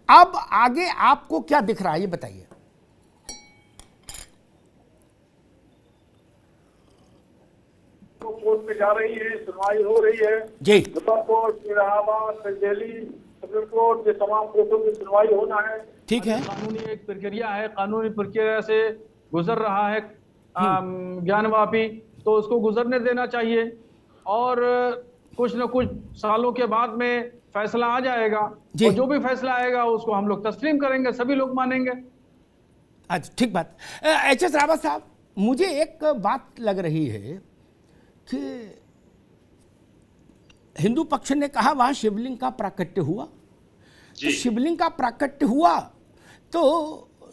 अब आगे आपको क्या दिख रहा है ये बताइए। तो कोर्ट में जा रही है, सुनवाई हो रही है जी Supreme Court, Allahabad, Delhi Supreme Court के तमाम कोर्टों की सुनवाई होना है। ठीक है। कानूनी एक प्रक्रिया है, कानूनी प्रक्रिया से गुजर रहा है ज्ञानवापी, तो उसको गुजरने देना चाहिए और कुछ न कुछ सालों के बाद में फैसला आ जाएगा और जो भी फैसला आएगा उसको हम लोग तस्लीम करेंगे, सभी लोग मानेंगे। अच्छा ठीक बात। एच.एस. रावत साहब, मुझे एक बात लग रही है कि हिंदू पक्ष ने कहा वहां शिवलिंग का प्राकट्य हुआ, तो शिवलिंग का प्राकट्य हुआ तो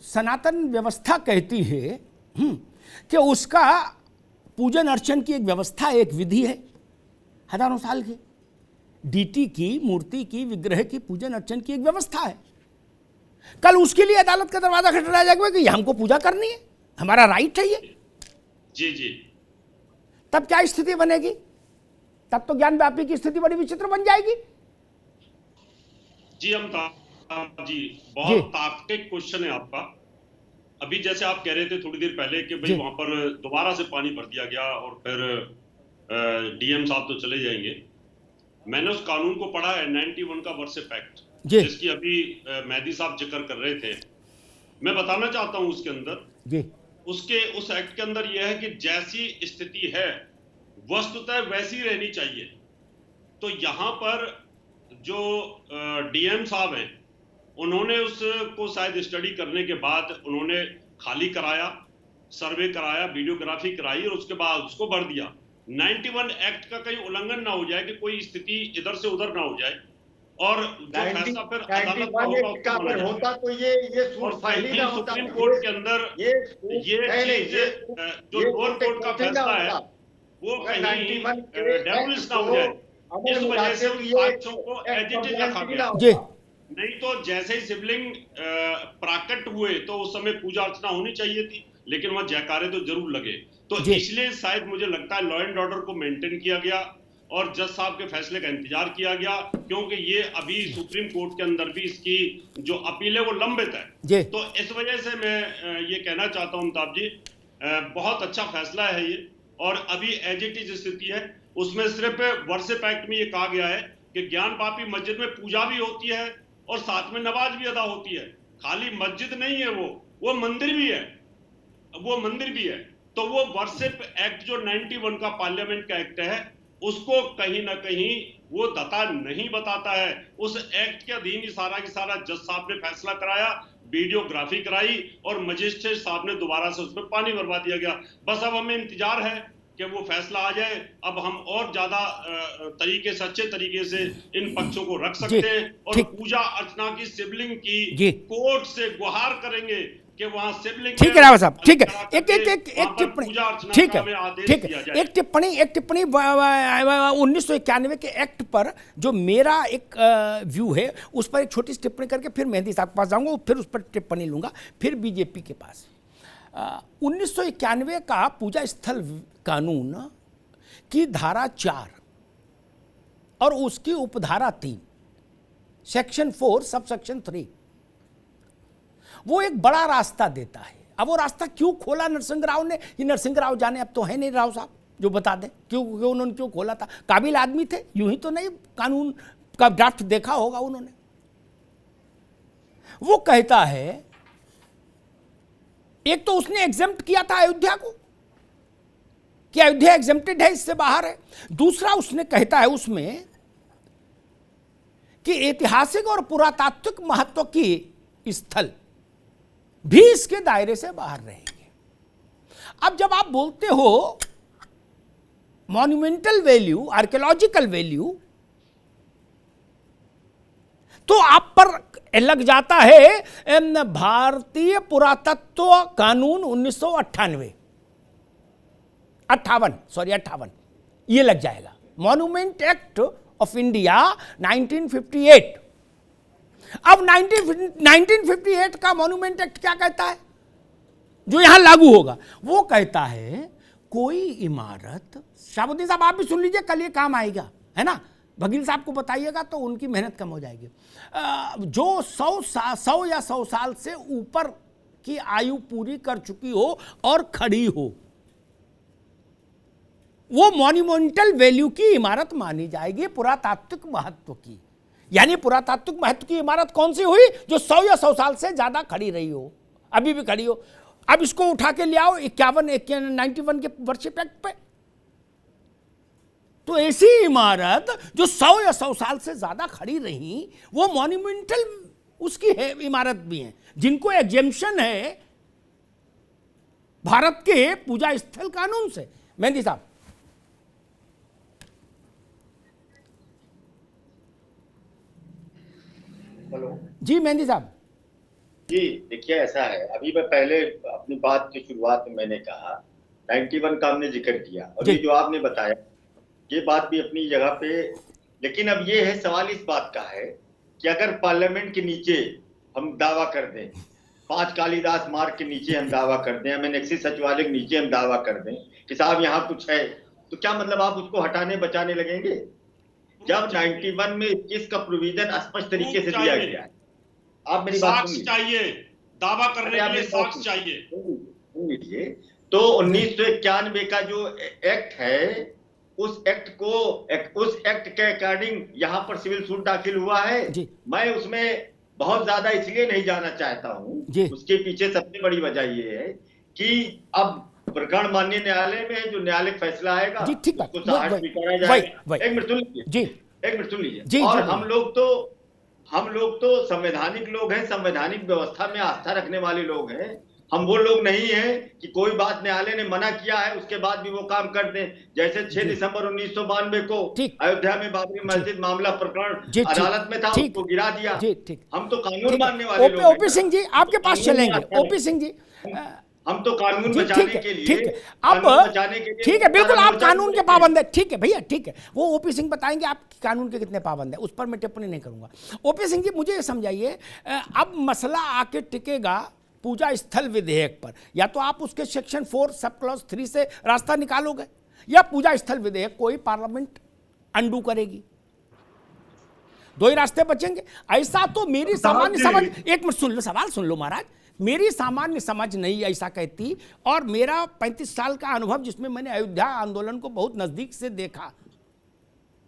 सनातन व्यवस्था कहती है कि उसका पूजन अर्चन की एक व्यवस्था, एक विधि है हजारों साल की। डीटी की, मूर्ति की, विग्रह की पूजन अर्चन की एक व्यवस्था है। कल उसके लिए अदालत का दरवाजा खटखटाया जाएगा कि हमको पूजा करनी है, हमारा राइट है ये। जी जी। तब क्या स्थिति बनेगी? तब तो ज्ञान व्यापी की स्थिति बड़ी विचित्र बन जाएगी। जी जी बहुत तार्किक क्वेश्चन है आपका। अभी जैसे आप कह रहे थे थोड़ी देर पहले कि भाई वहां पर दोबारा से पानी भर दिया गया और फिर डीएम साहब तो चले जाएंगे। मैंने उस कानून को पढ़ा है 91 का वर्शिप एक्ट, जिसकी अभी मेहदी साहब जिक्र कर रहे थे। मैं बताना चाहता हूं उसके अंदर उस एक्ट के अंदर यह है कि जैसी स्थिति है वस्तुतः वैसी रहनी चाहिए। तो यहाँ पर जो डीएम साहब हैं उन्होंने उसको शायद स्टडी करने के बाद उन्होंने खाली कराया, सर्वे कराया, वीडियोग्राफी कराई और उसके बाद उसको भर दिया। 91 एक्ट का कहीं उल्लंघन ना हो जाए कि कोई स्थिति इधर से उधर ना हो जाए और जो फैसला फिर अदालत का होगा तो ये सुप्रीम कोर्ट के अंदर ये चीज जो लोअर कोर्ट का फैसला है वो कहीं डेमोलिश ना हो जाए। इस वजह से उन साक्ष्यों को एज इट इज रखा गया। नहीं तो जैसे ही शिवलिंग प्राकट हुए तो उस समय पूजा अर्चना होनी चाहिए थी, लेकिन वहां जयकारे तो जरूर लगे। तो इसलिए शायद मुझे लगता है लॉ एंड ऑर्डर को मेंटेन किया गया और जज साहब के फैसले का इंतजार किया गया, क्योंकि ये अभी सुप्रीम कोर्ट के अंदर भी इसकी जो अपील है वो लंबित है। तो इस वजह से मैं ये कहना चाहता हूं अमिताभ जी, बहुत अच्छा फैसला है ये और अभी एज इट इज स्थिति है। उसमें सिर्फ वर्शिप एक्ट में ये कहा गया है कि ज्ञान पापी मस्जिद में पूजा भी होती है और साथ में नमाज भी अदा होती है। खाली मस्जिद नहीं है, वो मंदिर भी है, वो मंदिर भी है। तो वो वर्शिप एक्ट जो 91 का पार्लियामेंट का एक्ट है उसको कहीं ना कहीं वो दता नहीं बताता है। उस एक्ट के अधीन ही सारा की सारा जज साहब ने फैसला कराया, वीडियोग्राफी कराई और मजिस्ट्रेट साहब ने दोबारा से उसमें पानी भरवा दिया गया। बस अब हमें इंतजार है कि वो फैसला आ जाए। अब हम और ज्यादा तरीके से, अच्छे तरीके से इन पक्षों को रख सकते हैं और पूजा अर्चना की, शिवलिंग की कोर्ट से गुहार करेंगे कि वहां शिवलिंग। ठीक है रावत साहब, ठीक है। एक टिप्पणी, ठीक है, ठीक है। एक टिप्पणी 1991 के एक्ट पर जो मेरा एक व्यू है उस पर एक छोटी सी टिप्पणी करके फिर मेहदी साहब के पास जाऊंगा, फिर उस पर टिप्पणी लूंगा, फिर बीजेपी के पास। 1991 का पूजा स्थल कानून की धारा 4 और उसकी उपधारा 3 सेक्शन 4 सब सेक्शन 3 वो एक बड़ा रास्ता देता है। अब वो रास्ता क्यों खोला नरसिंह राव ने, ये नरसिंह राव जाने, अब तो है नहीं राव साहब जो बता दें क्यों उन्होंने क्यों खोला था। काबिल आदमी थे, यूं ही तो नहीं कानून का ड्राफ्ट देखा होगा उन्होंने। वो कहता है, एक तो उसने एग्जेम्प्ट किया था अयोध्या को कि अयोध्या एग्जेम्प्टेड है, इससे बाहर है। दूसरा उसने कहता है उसमें कि ऐतिहासिक और पुरातात्विक महत्व की स्थल भी इसके दायरे से बाहर रहेंगे। अब जब आप बोलते हो मॉन्यूमेंटल वैल्यू, आर्कियोलॉजिकल वैल्यू, तो आप पर लग जाता है भारतीय पुरातत्व कानून 1998 58 ये लग जाएगा। Monument act of India 1958। अब 1958 का मॉन्यूमेंट एक्ट क्या कहता है जो यहां लागू होगा? वो कहता है कोई इमारत, शाहबुद्दीन साहब आप भी सुन लीजिए, कल ये काम आएगा, है ना, वकील साहब को बताइएगा तो उनकी मेहनत कम हो जाएगी। जो 100 या 100 साल से ऊपर की आयु पूरी कर चुकी हो और खड़ी हो, वो मॉन्यूमेंटल वैल्यू की इमारत मानी जाएगी, पुरातात्विक महत्व की। यानी पुरातात्विक महत्व की इमारत कौन सी हुई? जो 100 या 100 साल से ज्यादा खड़ी रही हो, अभी भी खड़ी हो। अब इसको उठा के ले आओ 91 के वर्षिप एक्ट पे, तो ऐसी इमारत जो 100 या 100 साल से ज्यादा खड़ी रही, वो मॉन्यूमेंटल उसकी है इमारत भी है, जिनको एग्जेम्पशन है भारत के पूजा स्थल कानून से। मेहंदी साहब। हेलो जी मेहंदी साहब। जी, देखिए ऐसा है, अभी मैं पहले अपनी बात की शुरुआत में मैंने कहा 91 का हमने जिक्र किया, और ये जो आपने बताया ये बात भी अपनी जगह पे, लेकिन अब ये है सवाल इस बात का है कि अगर पार्लियामेंट के नीचे हम दावा कर दें, 5 कालिदास मार्ग के नीचे हम दावा कर दें, एनेक्सी सचिवालय के नीचे हम दावा कर दें कि साहब यहाँ कुछ है, तो क्या मतलब आप उसको हटाने बचाने लगेंगे? जब 91 में 21 का प्रोविजन स्पष्ट तरीके से दिया गया है। आप मेरी बात साक्ष्य चाहिए, दावा करने के लिए साक्ष्य चाहिए। तो 1991 का जो एक्ट है, उस एक्ट के अकॉर्डिंग यहाँ पर सिविल सूट दाखिल हुआ है। मैं उसमें बहुत ज्यादा इसलिए नहीं जाना चाहता हूँ, उसके पीछे सबसे बड़ी वजह ये है कि अब प्रकरण माननीय न्यायालय में जो न्यायालय फैसला आएगा उसको सहायक स्वीकारा जाएगा। एक मिनट सुन लीजिए। और हम लोग तो संवैधानिक लोग हैं, संवैधानिक व्यवस्था में आस्था रखने वाले लोग हैं। हम वो लोग नहीं हैं कि कोई बात न्यायालय ने मना किया है उसके बाद भी वो काम कर दें। जैसे 6 दिसंबर 1992 को अयोध्या में बाबरी मस्जिद मामला प्रकरण अदालत में था, उसको गिरा दिया। हम तो कानून मानने वाले लोग हैं। ओपी सिंह जी आपके पास चलेंगे। ओपी सिंह जी, हम तो कानून बचाने के लिए, अब ठीक है, बिल्कुल आप कानून के पाबंद है। ठीक है भैया, ठीक है, वो ओपी सिंह बताएंगे आप कानून के कितने पाबंद है, उस पर मैं टिप्पणी नहीं करूंगा। ओपी सिंह जी मुझे ये समझाइए, अब मसला आके टिकेगा पूजा स्थल विधेयक पर, या तो आप उसके सेक्शन 4 सब क्लॉज 3 से रास्ता निकालोगे, या पूजा स्थल विधेयक कोई पार्लियामेंट अंडू करेगी। दो ही रास्ते बचेंगे। ऐसा तो मेरी सामान्य समझ, एक मिनट सुन लो, सवाल सुन लो महाराज, मेरी सामान्य समझ नहीं ऐसा कहती, और मेरा 35 साल का अनुभव जिसमें मैंने अयोध्या आंदोलन को बहुत नजदीक से देखा,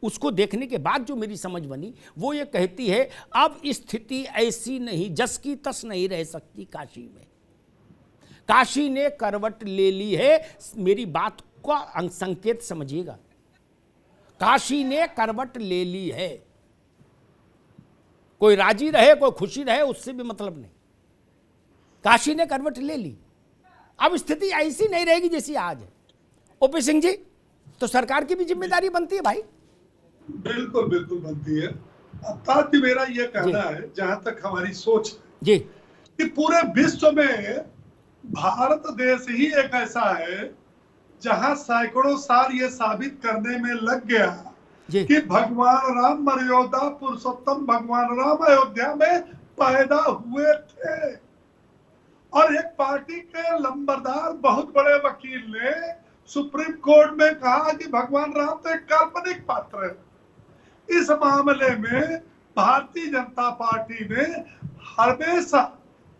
उसको देखने के बाद जो मेरी समझ बनी वो ये कहती है अब स्थिति ऐसी नहीं, जस की तस नहीं रह सकती काशी में। काशी ने करवट ले ली है, मेरी बात का संकेत समझिएगा, काशी ने करवट ले ली है। कोई राजी रहे कोई खुशी रहे उससे भी मतलब नहीं, काशी ने करवट ले ली। अब स्थिति ऐसी नहीं रहेगी जैसी आज है। ओपी सिंह जी, तो सरकार की भी जिम्मेदारी बनती है भाई। बिल्कुल बिल्कुल बनती है। अब मेरा यह कहना है, जहां तक हमारी सोच जी, कि पूरे विश्व में भारत देश ही एक ऐसा है जहां सैकड़ों साल ये साबित करने में लग गया कि भगवान राम मर्यादा पुरुषोत्तम भगवान राम अयोध्या में पैदा हुए थे। और एक पार्टी के लंबरदार बहुत बड़े वकील ने सुप्रीम कोर्ट में कहा कि भगवान राम तो एक काल्पनिक पात्र है। इस मामले में भारतीय जनता पार्टी ने हमेशा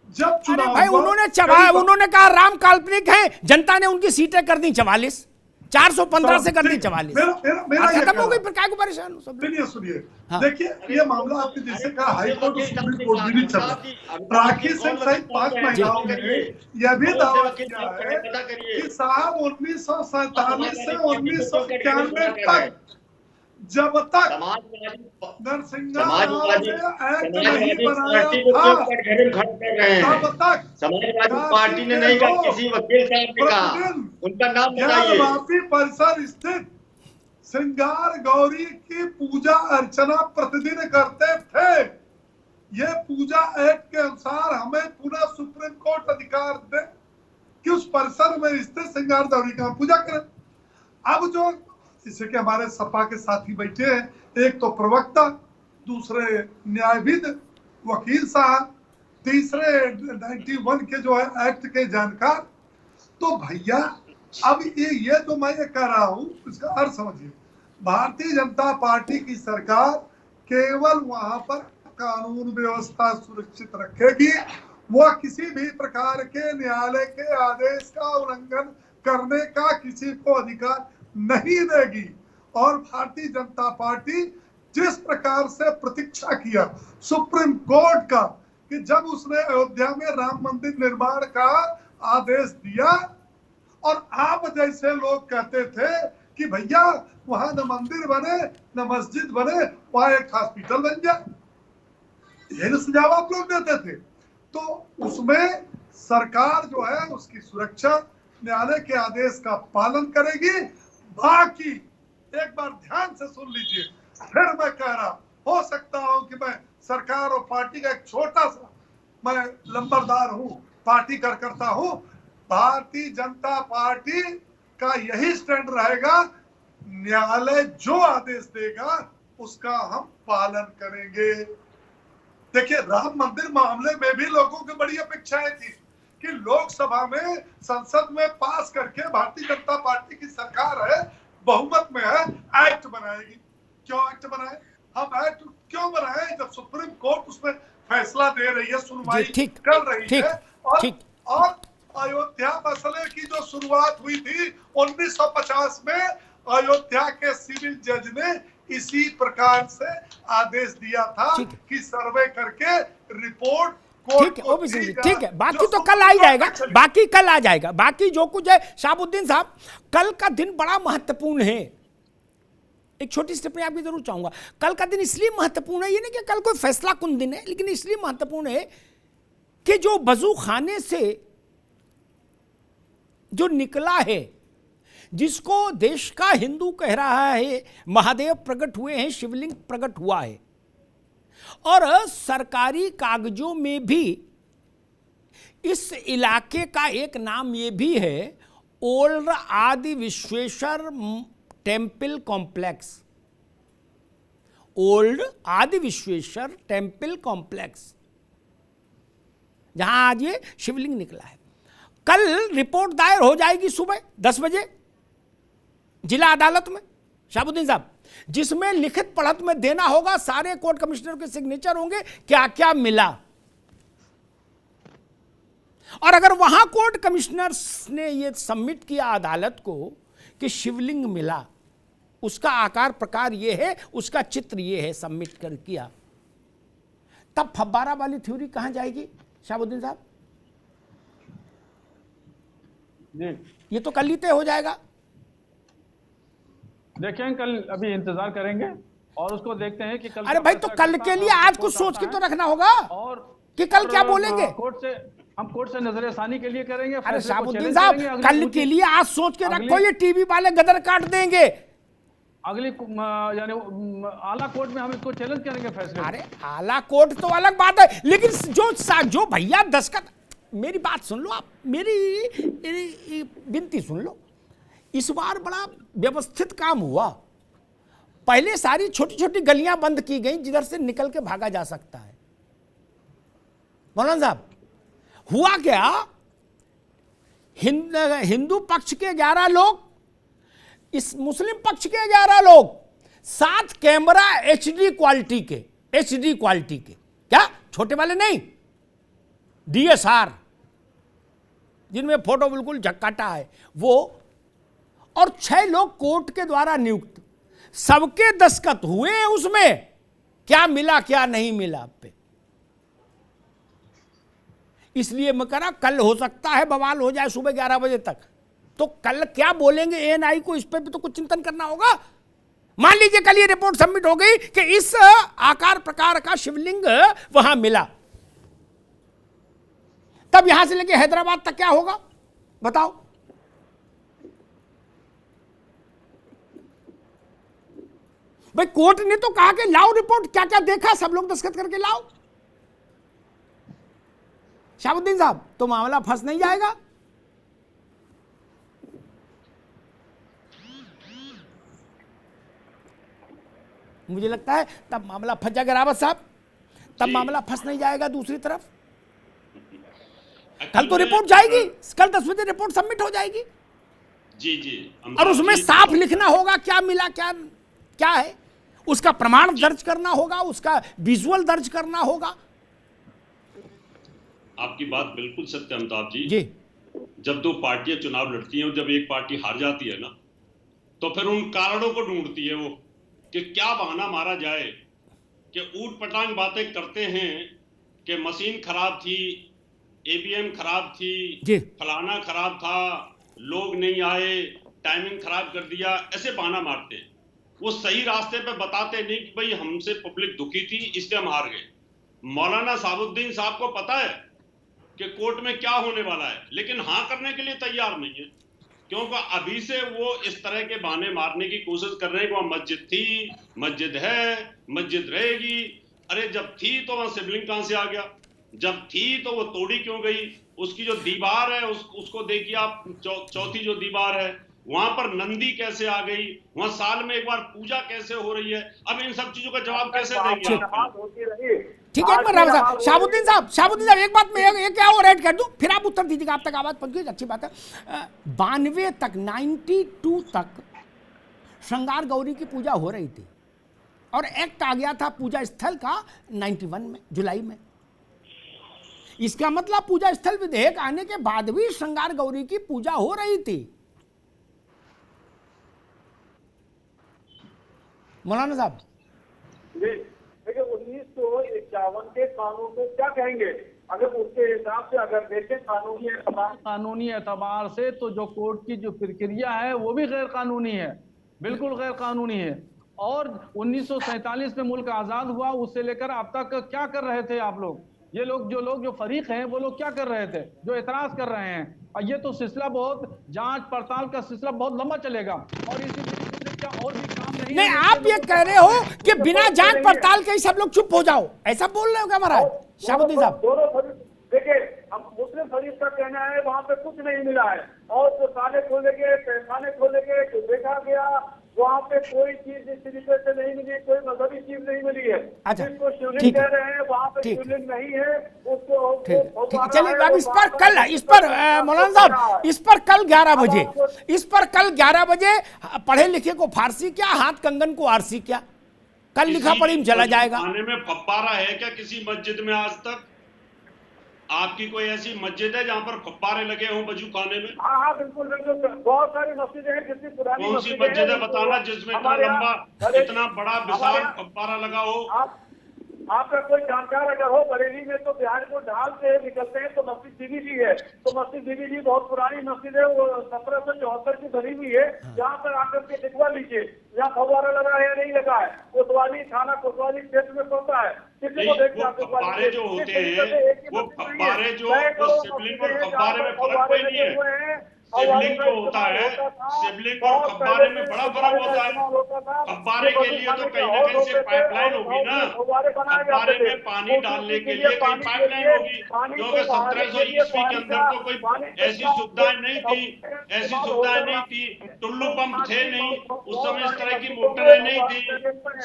जब चुनाव भाई उन्होंने कहा राम काल्पनिक है, जनता ने उनकी सीटें कर दी 44, 415 से कर दी 44। खत्म हो गई, फिर क्या को परेशान हो सब। सुनिए, देखिए ये मामला आपने जैसे कहा हाई कोर्ट और सुप्रीम कोर्ट भी नहीं चल रहा। राखी सिंह सहित 5 महिलाओं ने यह भी दावा किया है कि साहब 1947 से 1991 तक जब तक नरसिंह समाजवादी पार्टी ने नहीं कहा, किसी वकील साहब ने कहा, उनका नाम बताइए। वापी परिसर स्थित श्रृंगार गौरी की पूजा अर्चना प्रतिदिन करते थे। ये पूजा एक्ट के अनुसार हमें पुनः सुप्रीम कोर्ट अधिकार दे कि उस परिसर में स्थित श्रृंगार गौरी का पूजा करें। अब जो जैसे कि हमारे सपा के साथी बैठे हैं, एक तो प्रवक्ता, दूसरे न्यायविद वकील साहब, तीसरे 91 के जो है एक्ट के जानकार। तो भैया अब ये जो मैं ये कह रहा हूँ इसका अर्थ समझिए। भारतीय जनता पार्टी की सरकार केवल वहां पर कानून व्यवस्था सुरक्षित रखेगी, वह किसी भी प्रकार के न्यायालय के आदेश का उल्लंघन करने का किसी को अधिकार नहीं देगी। और भारतीय जनता पार्टी जिस प्रकार से प्रतीक्षा किया सुप्रीम कोर्ट का कि जब उसने अयोध्या में राम मंदिर निर्माण का आदेश दिया और आप जैसे लोग कहते थे कि भैया वहां न मंदिर बने न मस्जिद बने, वहां एक हॉस्पिटल बन जाए, यही सुझाव आप लोग देते थे। तो उसमें सरकार जो है उसकी सुरक्षा न्यायालय के आदेश का पालन करेगी। बाकी एक बार ध्यान से सुन लीजिए, फिर मैं कह रहा हो सकता हूं कि मैं सरकार और पार्टी का एक छोटा सा मैं लंबरदार हूं, पार्टी कार्यकर्ता हूं। भारतीय जनता पार्टी का यही स्टैंड रहेगा, न्यायालय जो आदेश देगा उसका हम पालन करेंगे। देखिए, राम मंदिर मामले में भी लोगों की बड़ी अपेक्षाएं थी कि लोकसभा में संसद में पास करके भारतीय जनता पार्टी की सरकार है, बहुमत में है, एक्ट बनाएगी। क्यों एक्ट बनाए? हम एक्ट क्यों बनाए जब सुप्रीम कोर्ट उसमें फैसला दे रही है, सुनवाई कर रही है। और अयोध्या मसले की जो शुरुआत हुई थी 1950 में, अयोध्या के सिविल जज ने इसी प्रकार से आदेश दिया था कि सर्वे करके रिपोर्ट ठीक है, बाकी तो कल आ जाएगा, बाकी कल आ जाएगा, बाकी जो कुछ है। शहाबुद्दीन साहब, कल का दिन बड़ा महत्वपूर्ण है। एक छोटी टिप्पणी आपकी जरूर चाहूंगा। कल का दिन इसलिए महत्वपूर्ण है, ये नहीं कि कल कोई फैसला कुन दिन है, लेकिन इसलिए महत्वपूर्ण है कि जो वजू खाने से जो निकला है, जिसको देश का हिंदू कह रहा है महादेव प्रकट हुए हैं, शिवलिंग प्रकट हुआ है, और सरकारी कागजों में भी इस इलाके का एक नाम ये भी है, ओल्ड आदि विश्वेश्वर टेम्पल कॉम्प्लेक्स। ओल्ड आदि विश्वेश्वर टेम्पल कॉम्प्लेक्स, जहां आज ये शिवलिंग निकला है। कल रिपोर्ट दायर हो जाएगी सुबह 10 बजे जिला अदालत में शहाबुद्दीन साहब, जिसमें लिखित पढ़त में देना होगा, सारे कोर्ट कमिश्नर के सिग्नेचर होंगे, क्या क्या मिला। और अगर वहां कोर्ट कमिश्नर्स ने यह सबमिट किया अदालत को कि शिवलिंग मिला, उसका आकार प्रकार यह है, उसका चित्र यह है, सबमिट कर किया, तब फब्बारा वाली थ्योरी कहां जाएगी शहाबुद्दीन साहब? ये तो कल ही तय हो जाएगा। देखें, कल अभी इंतजार करेंगे और उसको देखते हैं कि कल। अरे भाई, तो कल के लिए आज कुछ सोच के तो रखना होगा और कि कल क्या बोलेंगे। हम कोर्ट से नजरसानी के लिए करेंगे। अरे शहाबुद्दीन साहब, कल के लिए आज सोच के रखो, ये टीवी वाले गदर काट देंगे। अगली यानी आला कोर्ट में हम इसको चैलेंज करेंगे फैसले। अरे आला कोर्ट तो अलग बात है, लेकिन जो भैया दस्तखत, मेरी बात सुन लो आप, मेरी विनती सुन लो। इस बार बड़ा व्यवस्थित काम हुआ। पहले सारी छोटी छोटी गलियां बंद की गई जिधर से निकल के भागा जा सकता है। मौलाना साहब, हुआ क्या, हिंदू पक्ष के 11 लोग, इस मुस्लिम पक्ष के 11 लोग, 7 कैमरा एचडी क्वालिटी के, क्या छोटे वाले नहीं, डीएसआर जिनमें फोटो बिल्कुल झक्काटा है वो, और 6 लोग कोर्ट के द्वारा नियुक्त, सबके दस्तखत हुए उसमें, क्या मिला क्या नहीं मिला पे। इसलिए मैं कह रहा, कल हो सकता है बवाल हो जाए सुबह 11 बजे तक, तो कल क्या बोलेंगे एएनआई को, इस पे भी तो कुछ चिंतन करना होगा। मान लीजिए कल ये रिपोर्ट सबमिट हो गई कि इस आकार प्रकार का शिवलिंग वहां मिला, तब यहां से लेके हैदराबाद तक क्या होगा बताओ। भाई कोर्ट ने तो कहा कि लाओ रिपोर्ट, क्या क्या देखा सब लोग दस्तखत करके लाओ। शहाबुद्दीन साहब, तो मामला फंस नहीं जाएगा? मुझे लगता है तब मामला फंस जाएगा रावत साहब, तब मामला फंस नहीं जाएगा। दूसरी तरफ कल तो रिपोर्ट जाएगी, कल 10 बजे रिपोर्ट सबमिट हो जाएगी जी, और उसमें साफ लिखना होगा क्या मिला क्या क्या है? उसका प्रमाण दर्ज करना होगा, उसका विजुअल दर्ज करना होगा। आपकी बात बिल्कुल सत्य अमिताभ जी। जी। जब दो पार्टियां चुनाव लड़ती हैं और जब एक पार्टी हार जाती है ना, तो फिर उन कारणों को ढूंढती है वो कि क्या बहाना मारा जाए, कि ऊट पटांग बातें करते हैं कि मशीन खराब थी, ईवीएम खराब थी, फलाना खराब था, लोग नहीं आए, टाइमिंग खराब कर दिया, ऐसे बहाना मारते हैं। वो सही रास्ते पे बताते नहीं कि भाई हमसे पब्लिक दुखी थी इसलिए हम हार गए। मौलाना साबुद्दीन साहब को पता है कि कोर्ट में क्या होने वाला है, लेकिन हाँ करने के लिए तैयार नहीं है, क्योंकि अभी से वो इस तरह के बहाने मारने की कोशिश कर रहे हैं कि वहां मस्जिद थी, मस्जिद है, मस्जिद रहेगी। अरे जब थी तो वहां शिवलिंग कहां से आ गया? जब थी तो वो तोड़ी क्यों गई? उसकी जो दीवार है उसको देखिए आप, चौथी जो दीवार है वहां पर नंदी कैसे आ गई? वहां साल में एक बार पूजा कैसे हो रही है? अब इन सब चीजों का जवाब कैसे देंगे? ठीक है, एक मिनट साहब, शाहबुद्दीन साहब एक बात मैं एक क्या और ऐड कर दूं, फिर आप उत्तर दीजिएगा। आप तक आवाज पहुंच गई, अच्छी बात है। 92 तक 92 तक श्रृंगार गौरी की पूजा हो रही थी और एक्ट आ गया था पूजा स्थल का 91 में जुलाई में। इसका मतलब पूजा स्थल विधेयक आने के बाद भी श्रृंगार गौरी की पूजा हो रही थी। मौलाना साहब जी, देखिए 1951 के कानून को क्या कहेंगे? अगर उसके हिसाब से अगर देखें कानूनी एतबार से तो जो कोर्ट की जो प्रक्रिया है वो भी गैर कानूनी है, बिल्कुल गैर कानूनी है। और 1947 में मुल्क आजाद हुआ, उससे लेकर अब तक क्या कर रहे थे आप लोग? ये लोग जो फरीक हैं वो लोग क्या कर रहे थे जो एतराज कर रहे हैं? और ये तो सिलसिला बहुत जांच पड़ताल का सिलसिला बहुत लंबा चलेगा और इसी क्या और भी काम नहीं। आप ये कह रहे हो कि बिना जांच पड़ताल के सब लोग चुप हो जाओ, ऐसा बोल रहे हो क्या महाराज शाहबुद्दीन साहब? देखिए, अब मुस्लिम फरीक का कहना है वहाँ पे कुछ नहीं मिला है, और जो ताले खोले गए, पैखाने खोले गए, जो देखा गया वहाँ पे कोई चीज इस तरीके से नहीं मिली, कोई मजहबी चीज नहीं मिली है। अच्छा, जिसको शिवलिंग कह रहे हैं वहाँ पे शिवलिंग नहीं है, उसको चलिए अब इस पर मौलाना साहब इस पर कल 11 बजे पढ़े लिखे को फारसी क्या, हाथ कंगन को आरसी क्या, कल लिखा पढ़ी में चला जाएगा। खाने में फब्बारा है क्या किसी मस्जिद में? आज तक आपकी कोई ऐसी मस्जिद है जहाँ पर फब्बारे लगे हों वजू खाने में? हाँ बिल्कुल बिल्कुल, बहुत सारी मस्जिदें हैं जितनी पुरानी। कौन सी मस्जिद है बताना जिसमें इतना लंबा, इतना बड़ा विशाल फब्बारा लगा हो? आपका कोई जानकार अगर हो, बरेली में तो बिहार को ढाल से निकलते हैं तो मस्जिद बीबी जी है, तो मस्जिद बीबी जी बहुत पुरानी मस्जिद है, वो 1774 की बनी हुई है। यहाँ पर आकर के दिखवा लीजिए यहाँ फव्वारा लगा है या नहीं लगा है। कोतवाली थाना कोतवाली क्षेत्र में पड़ता है। फब्बारे जो होते हैं वो फब्बारे जो शिवलिंग और फब्बारे में फर्क कोई नहीं है। शिवलिंग जो होता है, शिवलिंग और फब्बारे में बड़ा फर्क होता है। फब्बारे के लिए तो कहीं ना कहीं से पाइपलाइन होगी ना, फब्बारे में पानी डालने के लिए कहीं पाइपलाइन होगी, क्योंकि 1700 ईस्वी के अंदर तो कोई ऐसी सुविधाएं नहीं थी, टुल्लू पंप थे नहीं, उस समय इस तरह की मोटरें नहीं थी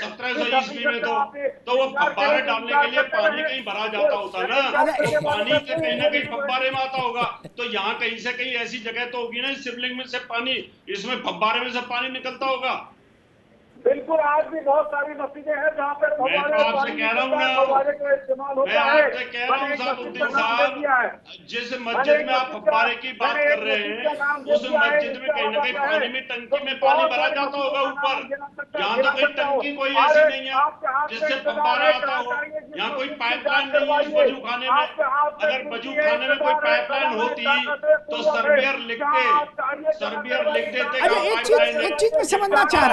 1700 ईस्वी में। तो वो फब्बारे डालने के लिए पानी कहीं भरा जाता होता ना, तो पानी से कहीं ना कहीं फब्बारे में आता होगा। तो यहाँ कहीं से कहीं ऐसी जगह तो होगी ना शिवलिंग में से पानी, इसमें फब्बारे में से पानी निकलता होगा। बिल्कुल, आज भी बहुत सारी मस्जिदें हैं जहाँ पे आपसे कह रहा हूँ ना, मैं आपसे कह रहा हूँ साबुद्दीन साहब, जिस मस्जिद में आप फब्बारे की बात कर रहे हैं उस मस्जिद में कहीं ना कहीं पानी में टंकी में पानी भरा जाता होगा ऊपर। यहाँ तो कोई टंकी कोई ऐसी नहीं है जिससे फब्बारा आता हो, यहाँ कोई पाइपलाइन नहीं है वजू खाने में। अगर वजू खाने में कोई पाइपलाइन होती तो सर्वियर लिख देते। एक चीज मैं समझना चाह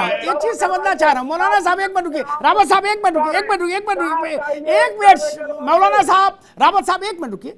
रहा हूँ मौलाना साहब, एक मिनट रुकिए, रावत साहब एक मिनट रुकिए, मौलाना साहब, रावत साहब एक मिनट रुकिए।